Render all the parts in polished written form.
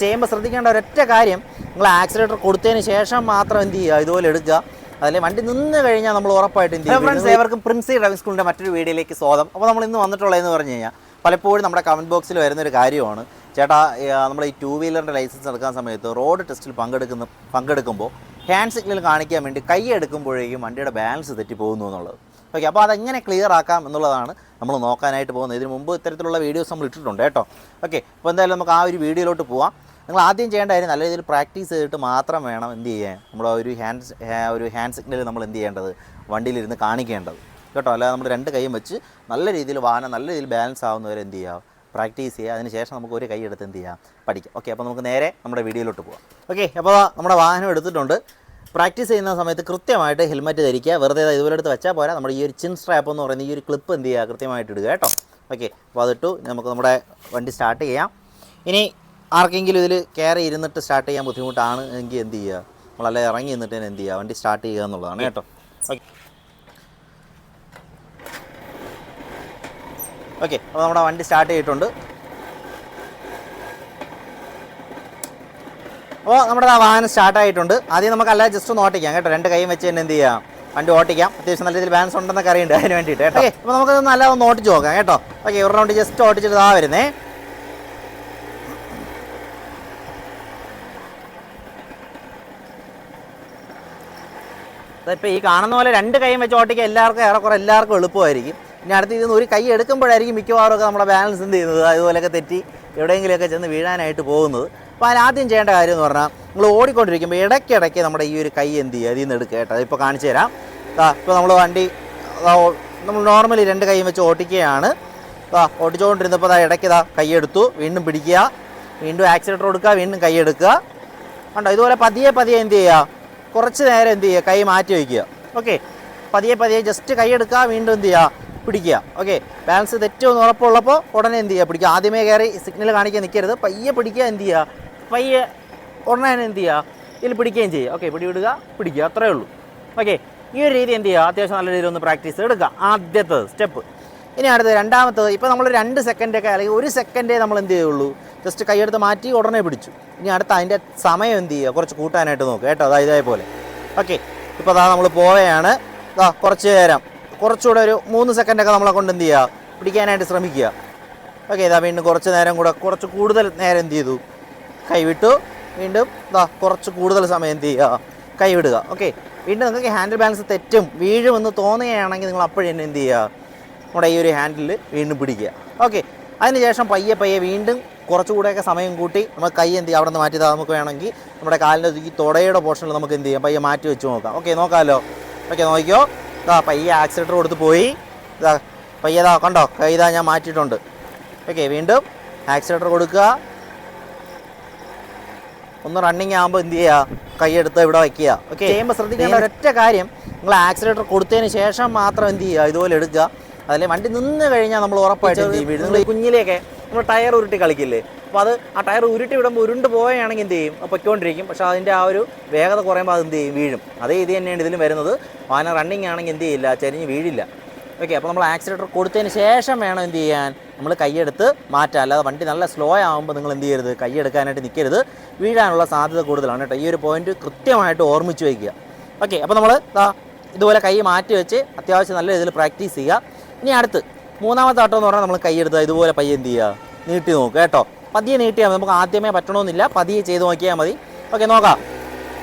ചെയ്യുമ്പോൾ ശ്രദ്ധിക്കേണ്ട ഒരൊറ്റ കാര്യം, നിങ്ങൾ ആക്സിലേറ്റർ കൊടുത്തതിന് ശേഷം മാത്രം എന്ത് ചെയ്യുക, ഇതുപോലെ എടുക്കുക. അതിലെ വണ്ടി നിന്ന് കഴിഞ്ഞാൽ നമ്മൾ ഉറപ്പായിട്ട് എന്ത് ചെയ്യും. ഫ്രണ്ട്സ്, ഏവർക്കും പ്രിൻസി ഡ്രൈവിംഗ് സ്കൂളിൻ്റെ മറ്റൊരു വീഡിയോയിലേക്ക് സ്വാഗതം. അപ്പോൾ നമ്മൾ ഇന്ന് വന്നിട്ടുള്ളതെന്ന് പറഞ്ഞു കഴിഞ്ഞാൽ, പലപ്പോഴും നമ്മുടെ കമൻറ്റ് ബോക്സിൽ വരുന്നൊരു കാര്യമാണ്, ചേട്ടാ നമ്മൾ ഈ 2 വീലറിൻ്റെ ലൈസൻസ് എടുക്കാൻ സമയത്ത് റോഡ് ടെസ്റ്റിൽ പങ്കെടുക്കുമ്പോൾ ഹാൻഡ് സിഗ്നൽ കാണിക്കാൻ വേണ്ടി കൈ എടുക്കുമ്പോഴേക്കും വണ്ടിയുടെ ബാലൻസ് തെറ്റി പോകുന്നു എന്നുള്ളത്. ഓക്കെ, അപ്പോൾ അതെങ്ങനെ ക്ലിയർ ആക്കാം എന്നുള്ളതാണ് നമ്മൾ നോക്കാനായിട്ട് പോകുന്നത്. ഇതിന് മുമ്പ് ഇത്തരത്തിലുള്ള വീഡിയോസ് നമ്മൾ ഇട്ടിട്ടുണ്ട് കേട്ടോ. ഓക്കെ, അപ്പോൾ എന്തായാലും നമുക്ക് ആ ഒരു വീഡിയോയിലോട്ട് പോവാം. നിങ്ങൾ ആദ്യം ചെയ്യേണ്ട കാര്യം, നല്ല രീതിയിൽ പ്രാക്ടീസ് ചെയ്തിട്ട് മാത്രം വേണം എന്ത് ചെയ്യാൻ, നമ്മൾ ഒരു ഹാൻഡ് സിഗ്നൽ നമ്മൾ എന്ത് ചെയ്യേണ്ടത്, വണ്ടിയിലിരുന്ന് കാണിക്കേണ്ടത് കേട്ടോ. അല്ലാതെ നമ്മൾ 2 കൈയും വെച്ച് നല്ല രീതിയിൽ വാഹനം നല്ല രീതിയിൽ ബാലൻസ് ആവുന്നവരെ എന്ത് ചെയ്യുക, പ്രാക്ടീസ് ചെയ്യുക. അതിന് ശേഷം നമുക്ക് ഒരു കൈ എടുത്ത് എന്ത് ചെയ്യാം, പഠിക്കാം. ഓക്കെ, അപ്പോൾ നമുക്ക് നേരെ നമ്മുടെ വീഡിയോയിലോട്ട് പോകാം. ഓക്കെ, അപ്പോൾ നമ്മുടെ വാഹനം എടുത്തിട്ടുണ്ട്. പ്രാക്ടീസ് ചെയ്യുന്ന സമയത്ത് കൃത്യമായിട്ട് ഹെൽമെറ്റ് ധരിക്കുക. വെറുതെ ഇതുപോലെ എടുത്ത് വെച്ചാൽ പോരാ, നമ്മുടെ ഈ ഒരു ചിൻ സ്ട്രാപ്പ് എന്ന് പറയുന്ന ഈ ഒരു ക്ലിപ്പ് എന്ത് ചെയ്യുക, കൃത്യമായിട്ട് ഇടുക കേട്ടോ. ഓക്കെ, അപ്പോൾ അതിട്ടു നമുക്ക് നമ്മുടെ വണ്ടി സ്റ്റാർട്ട് ചെയ്യാം. ഇനി ആർക്കെങ്കിലും ഇതിൽ കയറി ഇരുന്നിട്ട് സ്റ്റാർട്ട് ചെയ്യാൻ ബുദ്ധിമുട്ടാണ് എങ്കിൽ എന്ത് ചെയ്യുക, നമ്മളല്ലേ ഇറങ്ങി നിന്നിട്ട് തന്നെ എന്ത് ചെയ്യുക, വണ്ടി സ്റ്റാർട്ട് ചെയ്യുക എന്നുള്ളതാണ് കേട്ടോ. ഓക്കെ ഓക്കെ അപ്പോൾ നമ്മുടെ വണ്ടി സ്റ്റാർട്ട് ചെയ്തിട്ടുണ്ട്. അപ്പോൾ നമ്മുടെ വാഹനം സ്റ്റാർട്ടായിട്ടുണ്ട്. ആദ്യം നമുക്ക് അല്ലാതെ ജസ്റ്റ് ഒന്ന് ഓട്ടിക്കാം കേട്ടോ. 2 കൈയും വെച്ച് തന്നെ എന്ത് ചെയ്യാം, വണ്ടി ഓട്ടിക്കാം. അത്യാവശ്യം നല്ല രീതിയിൽ ബാലൻസ് ഉണ്ടെന്നൊക്കെ അറിയണ്ട, അതിന് വേണ്ടിയിട്ട് കേട്ടോ. ഓക്കെ, അപ്പോൾ നമുക്കത് നല്ല ഒന്ന് ഓട്ടിച്ച് നോക്കാം കേട്ടോ. ഓക്കെ, ഒരു റൗണ്ട് ജസ്റ്റ് ഓട്ടിച്ചിട്ട് ഇതാ വരുന്നേ. ഇപ്പോൾ ഈ കാണുന്ന പോലെ 2 കൈയും വെച്ച് ഓട്ടിക്കുക എല്ലാവർക്കും എളുപ്പമായിരിക്കും. ഇനി അടുത്ത് ഇതിൽ നിന്ന് ഒരു കൈ എടുക്കുമ്പോഴായിരിക്കും മിക്കവാറും ഒക്കെ നമ്മുടെ ബാലൻസ് എന്ത് ചെയ്യുന്നത്, അതുപോലെയൊക്കെ തെറ്റി എവിടെയെങ്കിലുമൊക്കെ ചെന്ന് വീഴാനായിട്ട് പോകുന്നത്. അപ്പോൾ അതിനാദ്യം ചെയ്യേണ്ട കാര്യം എന്ന് പറഞ്ഞാൽ, നിങ്ങൾ ഓടിക്കൊണ്ടിരിക്കുമ്പോൾ ഇടയ്ക്കിടയ്ക്ക് നമ്മുടെ ഈ ഒരു കൈ എന്ത് ചെയ്യുക, അതിൽ നിന്ന് എടുക്കുക കേട്ടോ. അതിപ്പോൾ കാണിച്ചു തരാം. ഇപ്പോൾ നമ്മൾ വണ്ടി നമ്മൾ നോർമലി 2 കൈയും വെച്ച് ഓട്ടിക്കുകയാണ്. ഓടിച്ചുകൊണ്ടിരുന്നപ്പോൾ ഇടയ്ക്ക് കൈ എടുത്തു, വീണ്ടും പിടിക്കുക, വീണ്ടും ആക്സിലേറ്റർ കൊടുക്കുക, വീണ്ടും കൈ എടുക്കുക. കണ്ടോ, ഇതുപോലെ പതിയെ എന്ത് ചെയ്യുക, കുറച്ച് നേരം എന്ത് ചെയ്യുക, കൈ മാറ്റി വയ്ക്കുക. ഓക്കെ, പതിയെ ജസ്റ്റ് കൈ എടുക്കുക, വീണ്ടും എന്ത് ചെയ്യുക, പിടിക്കുക. ഓക്കെ, ബാലൻസ് തെറ്റുമെന്ന് ഉറപ്പുള്ളപ്പോൾ ഉടനെ എന്ത് ചെയ്യുക, പിടിക്കുക. ആദ്യമേ കയറി സിഗ്നൽ കാണിക്കാൻ നിൽക്കരുത്, പയ്യെ പിടിക്കുക, എന്ത് ചെയ്യുക, പയ്യെ ഉടനെ തന്നെ എന്ത് ചെയ്യുക, ഇതിൽ പിടിക്കുകയും ചെയ്യുക. ഓക്കെ, പിടിക്കുക, അത്രയേ ഉള്ളൂ. ഓക്കെ, ഈ ഒരു രീതി എന്ത് ചെയ്യുക, അത്യാവശ്യം നല്ല രീതിയിൽ ഒന്ന് പ്രാക്ടീസ് എടുക്കുക. ആദ്യത്തെ സ്റ്റെപ്പ്. ഇനി അടുത്തത് രണ്ടാമത്തത്, ഇപ്പോൾ നമ്മൾ 2 സെക്കൻഡൊക്കെ അല്ലെങ്കിൽ 1 സെക്കൻഡേ നമ്മൾ എന്ത് ചെയ്യുള്ളൂ, ജസ്റ്റ് കൈയെടുത്ത് മാറ്റി ഉടനെ പിടിച്ചു. ഇനി അടുത്ത അതിൻ്റെ സമയം എന്ത് ചെയ്യുക, കുറച്ച് കൂട്ടാനായിട്ട് നോക്കുക കേട്ടോ. ഇതേപോലെ. ഓക്കെ, ഇപ്പോൾ നമ്മൾ പോവുകയാണ്. കുറച്ച് നേരം, കുറച്ചുകൂടെ ഒരു 3 സെക്കൻഡൊക്കെ നമ്മളെ കൊണ്ട് എന്ത് ചെയ്യുക, പിടിക്കാനായിട്ട് ശ്രമിക്കുക. ഓക്കെ, വീണ്ടും കുറച്ച് നേരം കൂടെ, കുറച്ച് കൂടുതൽ നേരം എന്ത് ചെയ്തു, കൈവിട്ടു. വീണ്ടും കുറച്ച് കൂടുതൽ സമയം എന്ത് ചെയ്യുക, കൈവിടുക. ഓക്കെ, വീണ്ടും നിങ്ങൾക്ക് ഹാൻഡിൽ ബാലൻസ് തെറ്റും വീഴുമെന്ന് തോന്നുകയാണെങ്കിൽ നിങ്ങൾ അപ്പോഴെന്നെ എന്ത് ചെയ്യുക, നമ്മുടെ ഈ ഒരു ഹാൻഡിൽ വീണ്ടും പിടിക്കുക. ഓക്കെ, അതിനുശേഷം പയ്യെ വീണ്ടും കുറച്ചുകൂടെയൊക്കെ സമയം കൂട്ടി നമുക്ക് കൈ എന്ത് ചെയ്യുക, അവിടെ നിന്ന് മാറ്റി നമുക്ക് വേണമെങ്കിൽ നമ്മുടെ കാലിൻ്റെ ഈ തുടയുടെ പോർഷനിൽ നമുക്ക് എന്ത് ചെയ്യാം, പയ്യെ മാറ്റി വെച്ച് നോക്കാം. ഓക്കെ, നോക്കാമല്ലോ. ഓക്കെ, നോക്കിയോ. പയ്യെ ആക്സിലേറ്റർ കൊടുത്ത് പോയി. പയ്യെ കണ്ടോ, കൈ ഞാൻ മാറ്റിയിട്ടുണ്ട്. ഓക്കെ, വീണ്ടും ആക്സിലേറ്റർ കൊടുക്കുക. ഒന്ന് റണ്ണിങ് ആകുമ്പോൾ എന്ത് ചെയ്യുക, കൈയെടുത്ത് ഇവിടെ വയ്ക്കുക. ഓക്കെ, ചെയ്യുമ്പോൾ ശ്രദ്ധിക്കേണ്ട ഒരൊറ്റ കാര്യം, നിങ്ങൾ ആക്സിലേറ്റർ കൊടുത്തതിന് ശേഷം മാത്രം എന്ത് ചെയ്യുക, ഇതുപോലെ എടുക്കുക. അതിലെ വണ്ടി നിന്ന് കഴിഞ്ഞാൽ നമ്മൾ ഉറപ്പായിട്ട് എന്ത് ചെയ്യും, നിങ്ങൾ ഈ കുഞ്ഞിലേക്ക് നമ്മൾ ടയർ ഉരുട്ടി കളിക്കില്ലേ, അപ്പോൾ ആ ടയർ ഉരുട്ടി വിടുമ്പോൾ ഉരുണ്ട് പോവുകയാണെങ്കിൽ എന്ത് ചെയ്യും, പൊയ്ക്കൊണ്ടിരിക്കും. പക്ഷേ അതിൻ്റെ ആ ഒരു വേഗത കുറയുമ്പോൾ അത് എന്ത് ചെയ്യും, വീഴും. അതേ ഇത് തന്നെയാണ് ഇതിലും വരുന്നത്. വാഹനം റണ്ണിങ് ആണെങ്കിൽ എന്ത് ചെയ്യില്ല, ചരിഞ്ഞ് വീഴില്ല. ഓക്കെ, അപ്പോൾ നമ്മൾ ആക്സിലേറ്റർ കൊടുത്തതിന് ശേഷം വേണം എന്ത് ചെയ്യാൻ, നമ്മൾ കൈയെടുത്ത് മാറ്റാം. അല്ലാതെ വണ്ടി നല്ല സ്ലോ ആകുമ്പോൾ നിങ്ങൾ എന്ത് ചെയ്യരുത്, കൈയെടുക്കാനായിട്ട് നിൽക്കരുത്. വീഴാനുള്ള സാധ്യത കൂടുതലാണ് കേട്ടോ. ഈ ഒരു പോയിന്റ് കൃത്യമായിട്ട് ഓർമ്മിച്ച് വയ്ക്കുക. ഓക്കെ, അപ്പോൾ നമ്മൾ ഇതുപോലെ കൈ മാറ്റി വെച്ച് അത്യാവശ്യം നല്ല രീതിയിൽ പ്രാക്ടീസ് ചെയ്യുക. ഇനി അടുത്ത് 3ാമത്തെ ആട്ടം എന്ന് പറഞ്ഞാൽ നമ്മൾ കൈയെടുത്ത് ഇതുപോലെ പയ്യെ എന്ത് ചെയ്യുക, നീട്ടി നോക്കുക കേട്ടോ. പതിയെ നീട്ടിയാൽ മതി, നമുക്ക് ആദ്യമേ പറ്റണമെന്നില്ല, പതിയെ ചെയ്ത് നോക്കിയാൽ മതി. ഓക്കെ, നോക്കാം.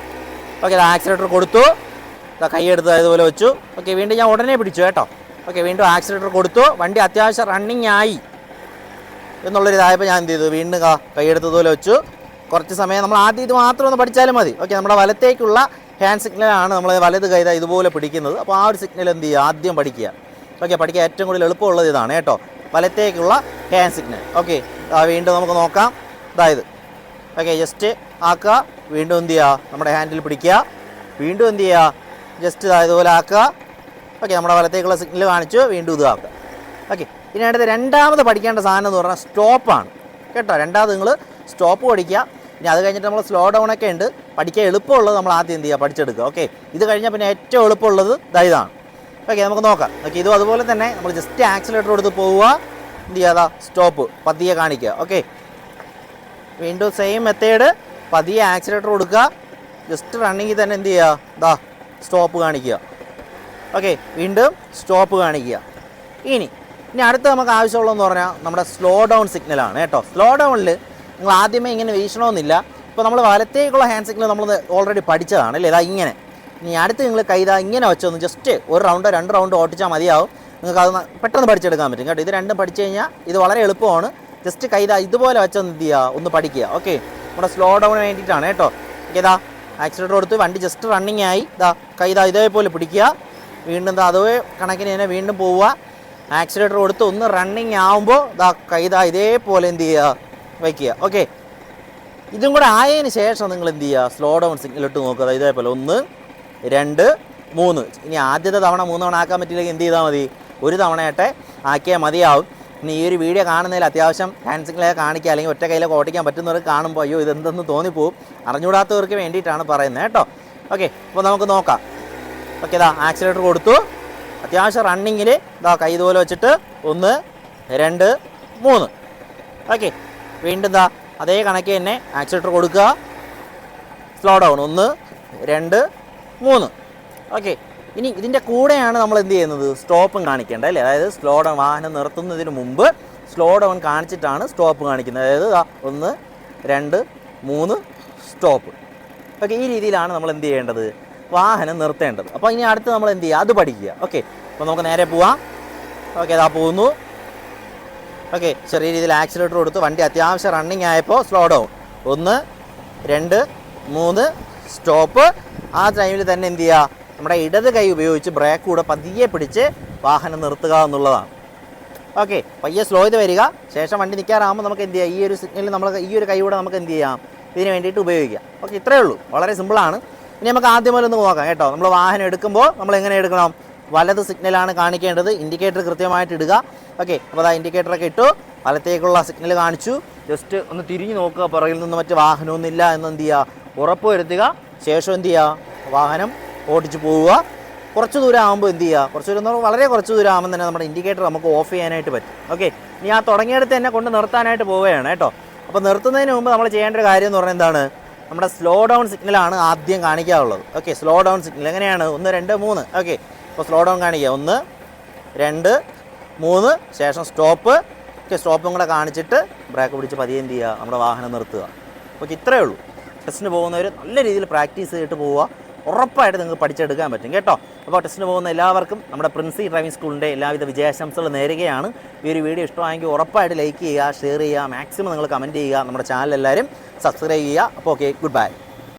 ഓക്കെ, ആക്സിലേറ്റർ കൊടുത്തു, കൈയെടുത്ത് ഇതുപോലെ വെച്ചു. ഓക്കെ, വീണ്ടും ഞാൻ ഉടനെ പിടിച്ചു കേട്ടോ. ഓക്കെ, വീണ്ടും ആക്സിലേറ്റർ കൊടുത്തു. വണ്ടി അത്യാവശ്യം റണ്ണിങ് ആയി എന്നുള്ളൊരിതായപ്പോൾ ഞാൻ എന്ത് ചെയ്തു, വീണ്ടും കൈയെടുത്തതുപോലെ വെച്ചു. കുറച്ച് സമയം നമ്മൾ ആദ്യം ഇത് മാത്രം ഒന്ന് പഠിച്ചാലും മതി. ഓക്കെ, നമ്മുടെ വലത്തേക്കുള്ള ഹാൻഡ് സിഗ്നലാണ് നമ്മൾ വലത് കൈ ഇതുപോലെ പിടിക്കുന്നത്. അപ്പോൾ ആ ഒരു സിഗ്നൽ എന്ത് ചെയ്യുക, ആദ്യം പഠിക്കുക. ഓക്കെ, പഠിക്കാൻ ഏറ്റവും കൂടുതൽ എളുപ്പമുള്ളത് ഇതാണ് കേട്ടോ, വലത്തേക്കുള്ള ഹാൻഡ് സിഗ്നൽ. ഓക്കെ, വീണ്ടും നമുക്ക് നോക്കാം. ഇതായത് ഓക്കെ, ജസ്റ്റ് ആക്കുക. വീണ്ടും എന്ത് ചെയ്യുക, നമ്മുടെ ഹാൻഡിൽ പിടിക്കുക. വീണ്ടും എന്ത് ചെയ്യുക, ജസ്റ്റ് ഇതുപോലെ ആക്കുക. ഓക്കെ, നമ്മുടെ വലത്തേക്കുള്ള സിഗ്നൽ കാണിച്ചു. വീണ്ടും ഇത് ആക്കുക. ഓക്കെ, ഇനി അടുത്ത് 2ാമത് പഠിക്കേണ്ട സാധനം എന്ന് പറഞ്ഞാൽ സ്റ്റോപ്പാണ് കേട്ടോ. 2ാമത് നിങ്ങൾ സ്റ്റോപ്പ് പഠിക്കുക. ഇനി അത് കഴിഞ്ഞിട്ട് നമ്മൾ സ്ലോ ഡൗൺ ഒക്കെ ഉണ്ട്. പഠിക്കാൻ എളുപ്പമുള്ളത് നമ്മൾ ആദ്യം എന്ത് ചെയ്യുക, പഠിച്ചെടുക്കുക. ഓക്കെ, ഇത് കഴിഞ്ഞാൽ പിന്നെ ഏറ്റവും എളുപ്പമുള്ളത് ഇതാണ്. ഓക്കെ, നമുക്ക് നോക്കാം. ഓക്കെ, ഇതും അതുപോലെ തന്നെ നമ്മൾ ജസ്റ്റ് ആക്സിലേറ്റർ കൊടുത്ത് പോവുക. എന്ത് ചെയ്യുക, സ്റ്റോപ്പ് പതിയെ കാണിക്കുക. ഓക്കെ, വീണ്ടും സെയിം മെത്തേഡ്, പതിയെ ആക്സിലേറ്റർ കൊടുക്കുക, ജസ്റ്റ് റണ്ണിങ്ങിൽ തന്നെ എന്ത് ചെയ്യുക, ദാ സ്റ്റോപ്പ് കാണിക്കുക. ഓക്കെ, വീണ്ടും സ്റ്റോപ്പ് കാണിക്കുക. ഇനി അടുത്ത് നമുക്ക് ആവശ്യമുള്ളതെന്ന് പറഞ്ഞാൽ നമ്മുടെ സ്ലോ ഡൗൺ സിഗ്നലാണ് കേട്ടോ. സ്ലോ ഡൗണിൽ നിങ്ങൾ ആദ്യമേ ഇങ്ങനെ വീശണമെന്നില്ല. ഇപ്പോൾ നമ്മൾ വലത്തേക്കുള്ള ഹാൻഡ് സിഗ്നൽ നമ്മൾ ഓൾറെഡി പഠിച്ചതാണ് അല്ലേ, ഇതാ ഇങ്ങനെ. ഇനി അടുത്ത് നിങ്ങൾ കൈതാ ഇങ്ങനെ വെച്ചൊന്ന് ജസ്റ്റ് ഒരു റൗണ്ടോ 2 റൗണ്ടോ ഓട്ടിച്ചാൽ മതിയാവും. നിങ്ങൾക്ക് അത് പെട്ടെന്ന് പഠിച്ചെടുക്കാൻ പറ്റും കേട്ടോ. ഇത് രണ്ടും പഠിച്ചു കഴിഞ്ഞാൽ ഇത് വളരെ എളുപ്പമാണ്. ജസ്റ്റ് കൈതാ ഇതുപോലെ വെച്ചൊന്ന് എന്ത് ചെയ്യുക, ഒന്ന് പഠിക്കുക. ഓക്കെ, നമ്മുടെ സ്ലോ ഡൗണിന് വേണ്ടിയിട്ടാണ് കേട്ടോ. ഓക്കെ, ഇതാ ആക്സിലേറ്റർ കൊടുത്ത് വണ്ടി ജസ്റ്റ് റണ്ണിങ് ആയി, ഇതാ കൈതാ ഇതേപോലെ പിടിക്കുക. വീണ്ടും ഇതാ അതേ കണക്കിന് തന്നെ വീണ്ടും പോവുക. ആക്സിലേറ്റർ കൊടുത്ത് ഒന്ന് റണ്ണിങ് ആകുമ്പോൾ ഇതാ കൈതാ ഇതേപോലെ എന്ത് ചെയ്യുക, വയ്ക്കുക. ഓക്കെ, ഇതും കൂടെ ആയതിന് ശേഷം നിങ്ങൾ എന്ത് ചെയ്യുക, സ്ലോ ഡൗൺ സിഗ്നൽ ഇട്ട് നോക്കുക. ഇതേപോലെ 1 2 3. ഇനി ആദ്യത്തെ തവണ 3 തവണ ആക്കാൻ പറ്റില്ലെങ്കിൽ എന്ത് ചെയ്താൽ മതി, 1 തവണയായിട്ട് ആക്കിയാൽ മതിയാവും. ഇനി ഈ ഒരു വീഡിയോ കാണുന്നതിൽ അത്യാവശ്യം ഹാൻഡ് സിഗ്നലൊക്കെ കാണിക്കുക, അല്ലെങ്കിൽ ഒറ്റ കയ്യിലൊക്കെ ഓടിക്കാൻ പറ്റുന്നവർക്ക് കാണുമ്പോൾ അയ്യോ ഇതെന്തെന്ന് തോന്നിപ്പോവും. അറിഞ്ഞുകൂടാത്തവർക്ക് വേണ്ടിയിട്ടാണ് പറയുന്നത് കേട്ടോ. ഓക്കെ, അപ്പോൾ നമുക്ക് നോക്കാം. ഓക്കെ, ഇതാ ആക്സിലേറ്റർ കൊടുത്തു, അത്യാവശ്യം റണ്ണിങ്ങിൽ ഇതാ കൈ ഇതുപോലെ വെച്ചിട്ട് 1 2 3. ഓക്കെ, വീണ്ടും ഇതാ അതേ കണക്ക് തന്നെ ആക്സിലേറ്റർ കൊടുക്കുക, സ്ലോ ഡൗൺ 1 2 3. ഓക്കെ, ഇനി ഇതിൻ്റെ കൂടെയാണ് നമ്മൾ എന്ത് ചെയ്യുന്നത്, സ്റ്റോപ്പും കാണിക്കേണ്ടത് അല്ലേ. അതായത് സ്ലോ ഡൗൺ, വാഹനം നിർത്തുന്നതിന് മുമ്പ് സ്ലോ ഡൗൺ കാണിച്ചിട്ടാണ് സ്റ്റോപ്പ് കാണിക്കുന്നത്. അതായത് 1 2 3 സ്റ്റോപ്പ്. ഓക്കെ, ഈ രീതിയിലാണ് നമ്മൾ എന്ത് ചെയ്യേണ്ടത്, വാഹനം നിർത്തേണ്ടത്. അപ്പോൾ ഇനി അടുത്ത് നമ്മൾ എന്ത് ചെയ്യുക, അത് പഠിക്കുക. ഓക്കെ, അപ്പോൾ നമുക്ക് നേരെ പോവാം. ഓക്കെ, അതാ പോകുന്നു. ഓക്കെ, ചെറിയ രീതിയിൽ ആക്സിലേറ്റർ കൊടുത്ത് വണ്ടി അത്യാവശ്യം റണ്ണിങ് ആയപ്പോൾ സ്ലോ ഡൗൺ 1 2 3 സ്റ്റോപ്പ്. ആ ടൈമിൽ തന്നെ എന്ത് ചെയ്യുക, നമ്മുടെ ഇടത് കൈ ഉപയോഗിച്ച് ബ്രേക്ക് കൂടെ പതിയെ പിടിച്ച് വാഹനം നിർത്തുക എന്നുള്ളതാണ്. ഓക്കെ, പയ്യെ സ്ലോ ചെയ്ത് വരിക. ശേഷം വണ്ടി നിൽക്കാറാകുമ്പോൾ നമുക്ക് എന്ത് ചെയ്യാം, ഈ ഒരു സിഗ്നൽ നമ്മൾ ഈ ഒരു കൈ കൂടെ നമുക്ക് എന്ത് ചെയ്യാം, ഇതിന് വേണ്ടിയിട്ട് ഉപയോഗിക്കാം. ഓക്കെ, ഇത്രയേ ഉള്ളൂ, വളരെ സിമ്പിളാണ്. ഇനി നമുക്ക് ആദ്യം മുതൽ ഒന്ന് നോക്കാം കേട്ടോ. നമ്മൾ വാഹനം എടുക്കുമ്പോൾ നമ്മൾ എങ്ങനെ എടുക്കണം, വലത് സിഗ്നലാണ് കാണിക്കേണ്ടത്. ഇൻഡിക്കേറ്റർ കൃത്യമായിട്ട് ഇടുക. ഓക്കെ, അപ്പോൾ അതാ ഇൻഡിക്കേറ്ററൊക്കെ ഇട്ടു, വലത്തേക്കുള്ള സിഗ്നൽ കാണിച്ചു. ജസ്റ്റ് ഒന്ന് തിരിഞ്ഞ് നോക്കുക, പുറകിൽ നിന്ന് മറ്റ് വാഹനമൊന്നുമില്ല എന്ന് എന്ത് ചെയ്യുക, ഉറപ്പ് വരുത്തുക. ശേഷം എന്ത് ചെയ്യുക, വാഹനം ഓടിച്ച് പോവുക. കുറച്ച് ദൂരം ആകുമ്പോൾ എന്ത് ചെയ്യുക, കുറച്ച് ദൂരം എന്ന് പറഞ്ഞാൽ വളരെ കുറച്ച് ദൂരം ആകുമ്പോൾ തന്നെ നമ്മുടെ ഇൻഡിക്കേറ്റർ നമുക്ക് ഓഫ് ചെയ്യാനായിട്ട് പറ്റും. ഓക്കെ, ഇനി ആ തുടങ്ങിയെടുത്ത് തന്നെ കൊണ്ട് നിർത്താനായിട്ട് പോവുകയാണ് കേട്ടോ. അപ്പോൾ നിർത്തുന്നതിന് മുമ്പ് നമ്മൾ ചെയ്യേണ്ട ഒരു കാര്യം എന്ന് പറഞ്ഞാൽ എന്താണ്, നമ്മുടെ സ്ലോ ഡൗൺ സിഗ്നലാണ് ആദ്യം കാണിക്കാനുള്ളത്. ഓക്കെ, സ്ലോ ഡൗൺ സിഗ്നൽ എങ്ങനെയാണ്, 1 2 3. ഓക്കെ, അപ്പോൾ സ്ലോ ഡൗൺ കാണിക്കുക 1 2 3, ശേഷം സ്റ്റോപ്പ്. ഓക്കെ, സ്റ്റോപ്പും കൂടെ കാണിച്ചിട്ട് ബ്രേക്ക് പിടിച്ച് പതിയെ എന്ത് ചെയ്യുക, നമ്മുടെ വാഹനം നിർത്തുക. ഓക്കെ, ഇത്രയേ ഉള്ളൂ. ടെസ്റ്റിന് പോകുന്നവർ നല്ല രീതിയിൽ പ്രാക്ടീസ് ചെയ്തിട്ട് പോവുക. ഉറപ്പായിട്ട് നിങ്ങൾക്ക് പഠിച്ചെടുക്കാൻ പറ്റും കേട്ടോ. അപ്പോൾ ടെസ്റ്റിന് പോകുന്ന എല്ലാവർക്കും നമ്മുടെ പ്രിൻസി ഡ്രൈവിംഗ് സ്കൂളിൻ്റെ എല്ലാവിധ വിജയാശംസകൾ നേരുകയാണ്. ഈ ഒരു വീഡിയോ ഇഷ്ടമായെങ്കിൽ ഉറപ്പായിട്ട് ലൈക്ക് ചെയ്യുക, ഷെയർ ചെയ്യുക, മാക്സിമം നിങ്ങൾ കമൻറ്റ് ചെയ്യുക. നമ്മുടെ ചാനൽ എല്ലാവരും സബ്സ്ക്രൈബ് ചെയ്യുക. അപ്പോൾ ഓക്കെ, ഗുഡ് ബൈ.